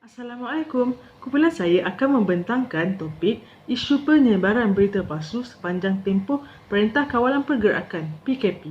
Assalamualaikum. Kumpulan saya akan membentangkan topik isu penyebaran berita palsu sepanjang tempoh Perintah Kawalan Pergerakan (PKP).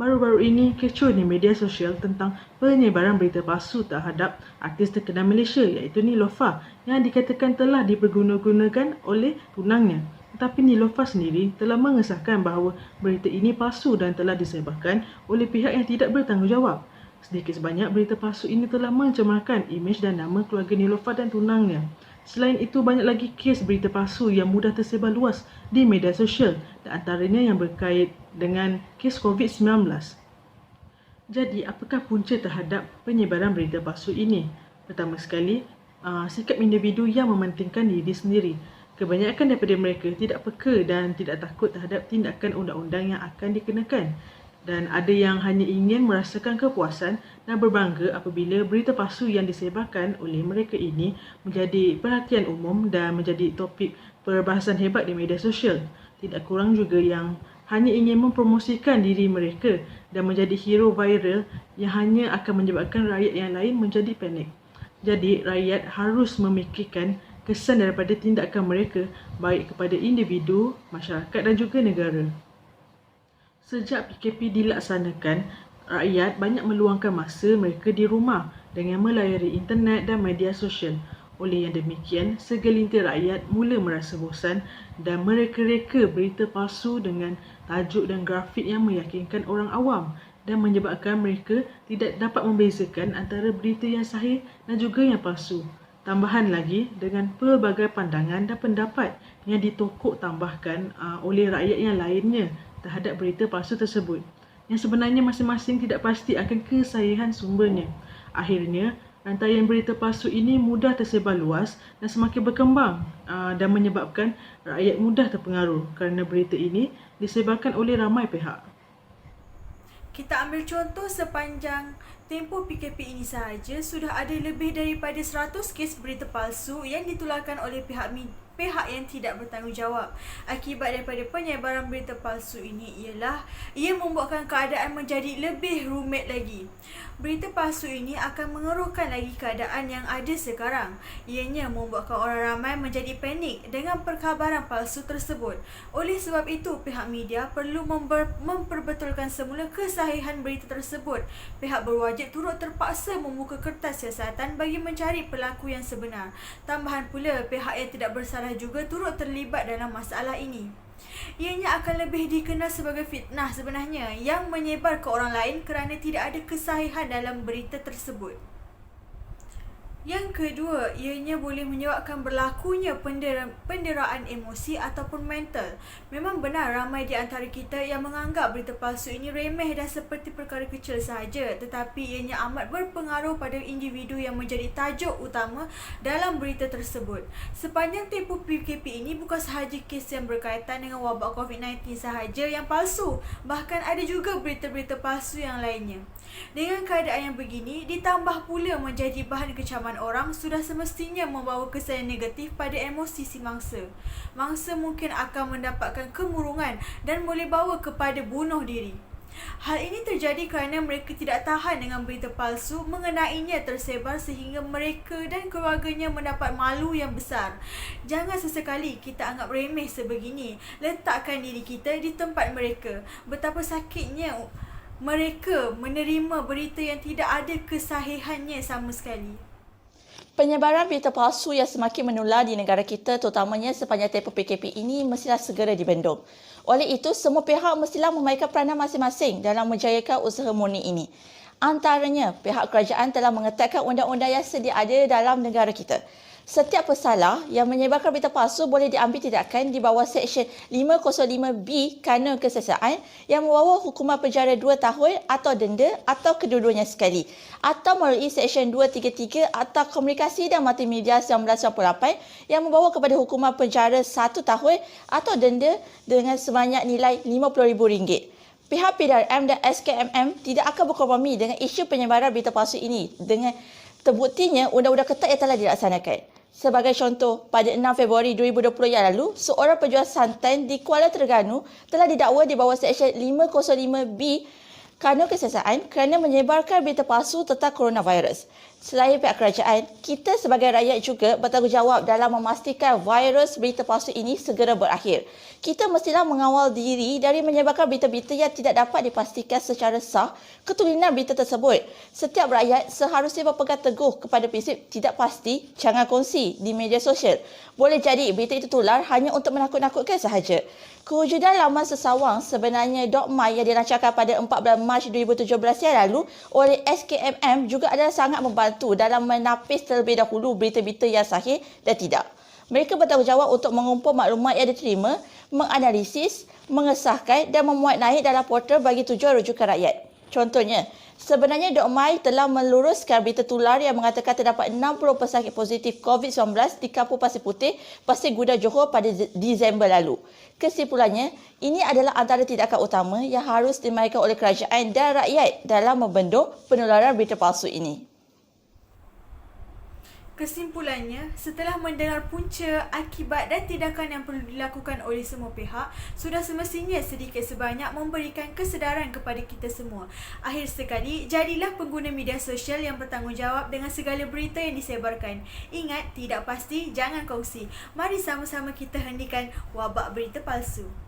Baru-baru ini kecoh di media sosial tentang penyebaran berita palsu terhadap artis terkenal Malaysia iaitu Niloufar yang dikatakan telah diperguna-gunakan oleh tunangnya. Tetapi Niloufar sendiri telah mengesahkan bahawa berita ini palsu dan telah disebarkan oleh pihak yang tidak bertanggungjawab. Sedikit sebanyak berita palsu ini telah mencemarkan imej dan nama keluarga Niloufar dan tunangnya. Selain itu, banyak lagi kes berita palsu yang mudah tersebar luas di media sosial dan antaranya yang berkait dengan kes COVID-19. Jadi, apakah punca terhadap penyebaran berita palsu ini? Pertama sekali, sikap individu yang mementingkan diri sendiri. Kebanyakan daripada mereka tidak peka dan tidak takut terhadap tindakan undang-undang yang akan dikenakan. Dan ada yang hanya ingin merasakan kepuasan dan berbangga apabila berita palsu yang disebarkan oleh mereka ini menjadi perhatian umum dan menjadi topik perbahasan hebat di media sosial. Tidak kurang juga yang hanya ingin mempromosikan diri mereka dan menjadi hero viral yang hanya akan menyebabkan rakyat yang lain menjadi panik. Jadi, rakyat harus memikirkan kesan daripada tindakan mereka baik kepada individu, masyarakat dan juga negara. Sejak PKP dilaksanakan, rakyat banyak meluangkan masa mereka di rumah dengan melayari internet dan media sosial. Oleh yang demikian, segelintir rakyat mula merasa bosan dan mereka-reka berita palsu dengan tajuk dan grafik yang meyakinkan orang awam dan menyebabkan mereka tidak dapat membezakan antara berita yang sahih dan juga yang palsu. Tambahan lagi, dengan pelbagai pandangan dan pendapat yang ditokok tambahkan oleh rakyat yang lainnya terhadap berita palsu tersebut, yang sebenarnya masing-masing tidak pasti akan kesahihan sumbernya. Akhirnya, rantaian berita palsu ini mudah tersebar luas dan semakin berkembang dan menyebabkan rakyat mudah terpengaruh kerana berita ini disebarkan oleh ramai pihak. Kita ambil contoh sepanjang tempoh PKP ini sahaja, sudah ada lebih daripada 100 kes berita palsu yang ditularkan oleh pihak yang tidak bertanggungjawab. Akibat daripada penyebaran berita palsu ini ialah ia membuatkan keadaan menjadi lebih rumit lagi. Berita palsu ini akan mengeruhkan lagi keadaan yang ada sekarang. Ianya membuatkan orang ramai menjadi panik dengan perkabaran palsu tersebut. Oleh sebab itu, pihak media perlu memperbetulkan semula kesahihan berita tersebut. Pihak berwajib turut terpaksa membuka kertas siasatan bagi mencari pelaku yang sebenar. Tambahan pula, pihak yang tidak bersalah juga turut terlibat dalam masalah ini. Ianya akan lebih dikenal sebagai fitnah sebenarnya yang menyebar ke orang lain kerana tidak ada kesahihan dalam berita tersebut. Yang kedua, ianya boleh menyebabkan berlakunya penderaan emosi ataupun mental. Memang benar ramai di antara kita yang menganggap berita palsu ini remeh dan seperti perkara kecil sahaja, tetapi ianya amat berpengaruh pada individu yang menjadi tajuk utama dalam berita tersebut. Sepanjang tempoh PKP ini, bukan sahaja kes yang berkaitan dengan wabak COVID-19 sahaja yang palsu, bahkan ada juga berita-berita palsu yang lainnya. Dengan keadaan yang begini, ditambah pula menjadi bahan kecaman orang, sudah semestinya membawa kesan yang negatif pada emosi si mangsa. Mangsa mungkin akan mendapatkan kemurungan dan boleh bawa kepada bunuh diri. Hal ini terjadi kerana mereka tidak tahan dengan berita palsu mengenainya tersebar sehingga mereka dan keluarganya mendapat malu yang besar. Jangan sesekali kita anggap remeh sebegini. Letakkan diri kita di tempat mereka. Betapa sakitnya mereka menerima berita yang tidak ada kesahihannya sama sekali. Penyebaran berita palsu yang semakin menular di negara kita, terutamanya sepanjang tempoh PKP ini, mestilah segera dibendung. Oleh itu, semua pihak mestilah memainkan peranan masing-masing dalam menjayakan usaha murni ini. Antaranya, pihak kerajaan telah mengetatkan undang-undang yang sedia ada dalam negara kita. Setiap pesalah yang menyebarkan berita palsu boleh diambil tindakan di bawah Seksyen 505B Kanun Kesiasaan yang membawa hukuman penjara 2 tahun atau denda atau kedua-duanya sekali, atau melalui Seksyen 233 Akta Komunikasi dan Multimedia 1998 yang membawa kepada hukuman penjara 1 tahun atau denda dengan sebanyak nilai RM50,000. Pihak PDRM dan SKMM tidak akan berkompromi dengan isu penyebaran berita palsu ini dengan terbuktinya undang-undang ketat yang telah dilaksanakan. Sebagai contoh, pada 6 Februari 2020 yang lalu, seorang penjual santan di Kuala Terengganu telah didakwa di bawah Seksyen 505B Kanun Kesiasaan kerana menyebarkan berita palsu tentang coronavirus. Selain pihak kerajaan, kita sebagai rakyat juga bertanggungjawab dalam memastikan virus berita palsu ini segera berakhir. Kita mestilah mengawal diri dari menyebarkan berita-berita yang tidak dapat dipastikan secara sah keturunan berita tersebut. Setiap rakyat seharusnya berpegang teguh kepada prinsip tidak pasti, jangan kongsi di media sosial. Boleh jadi berita itu tular hanya untuk menakut-nakutkan sahaja. Kewujudan laman sesawang sebenarnya .my yang dirancangkan pada 14 Mac 2017 yang lalu oleh SKMM juga adalah sangat membantu dalam menapis terlebih dahulu berita-berita yang sahih dan tidak. Mereka bertanggungjawab untuk mengumpul maklumat yang diterima, menganalisis, mengesahkan dan memuat naik dalam portal bagi tujuan rujukan rakyat. Contohnya, sebenarnya .my telah meluruskan berita tular yang mengatakan terdapat 60 pesakit positif COVID-19 di Kampung Pasir Putih, Pasir Gudang, Johor pada Disember lalu. Kesimpulannya, ini adalah antara tindakan utama yang harus dimainkan oleh kerajaan dan rakyat dalam membendung penularan berita palsu ini. Kesimpulannya, setelah mendengar punca, akibat dan tindakan yang perlu dilakukan oleh semua pihak, sudah semestinya sedikit sebanyak memberikan kesedaran kepada kita semua. Akhir sekali, jadilah pengguna media sosial yang bertanggungjawab dengan segala berita yang disebarkan. Ingat, tidak pasti, jangan kongsi. Mari sama-sama kita hentikan wabak berita palsu.